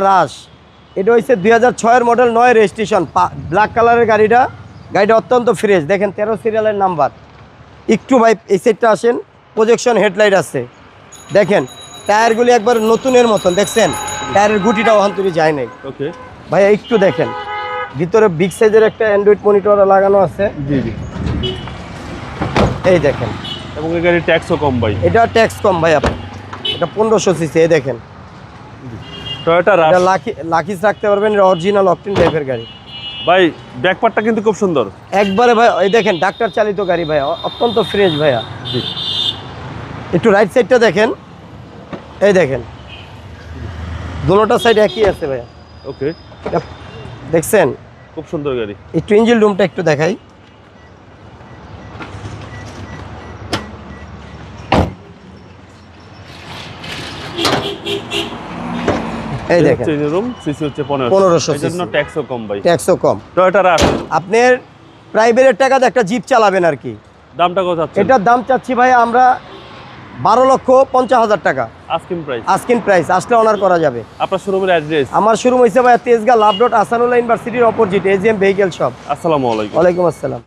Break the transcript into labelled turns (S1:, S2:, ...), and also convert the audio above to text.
S1: রাশ, এটা হচ্ছে 2006 model, 9 registration, black কালারের গাড়িটা অত্যন্ত ফ্রেশ। দেখেন 13 সিরিয়ালের নাম্বার। একটু ভাই এই সাইডটা আসেন, প্রজেকশন হেডলাইট আছে। দেখেন টায়ারগুলি একবার নতুনের মতন, দেখছেন টায়ারের গুটিটাও অন্তরে যায় নাই।
S2: ওকে
S1: ভাইয়া একটু দেখেন, ভিতরে বিগ সাইজের একটা অ্যান্ড্রয়েড মনিটর লাগানো আছে।
S2: জি জি।
S1: এই দেখেন,
S2: এবং এই গাড়ির ট্যাক্সও কম ভাই।
S1: এটা ট্যাক্স কম ভাই। আপনার এটা 1500 সিসি। এই দেখেন
S2: টয়োটা রাশ।
S1: এটা লাকিস রাখতে পারবেন, অরিজিনাল অকটেন টাইপের গাড়ি
S2: ভাই ব্যাকপার্টটা কিন্তু খুব সুন্দর
S1: একবারে ভাই। এই দেখেন ডাক্তার চালিত গাড়ি ভাইয়া, অত্যন্ত ফ্রেশ ভাইয়া।
S2: জি।
S1: একটু রাইট সাইডটা দেখেন, এই দেখেন দুটোটা সাইড একই আছে ভাইয়া।
S2: ওকে
S1: দেখছেন
S2: খুব সুন্দর গাড়ি।
S1: একটু ইঞ্জিন রুমটা একটু দেখাই। এই দেখেন
S2: চেঞ্জ রুম, সিসি হচ্ছে
S1: 1500
S2: এর জন্য
S1: সিসি।
S2: ট্যাক্সও কম ভাই।
S1: ট্যাক্সও কম।
S2: টয়োটা রাশ
S1: আপনার প্রাইভেটের টাকাতে একটা জিপ চালাবেন আর কি।
S2: দামটা কত আছে?
S1: এটার দাম চাচ্ছি ভাই আমরা 12,50,000 টাকা
S2: আস্কিং প্রাইস।
S1: আস্কিং প্রাইস, আসলে অনার করা যাবে।
S2: আপনার শোরুমের অ্যাড্রেস?
S1: আমার শোরুম হয়েছে ভাই তেজগাঁ লাভ রোড, আসানুল্লাহ ইউনিভার্সিটির অপোজিট, এজিএম ভেহিকেল শপ।
S2: আসসালামু আলাইকুম।
S1: ওয়ালাইকুম আসসালাম।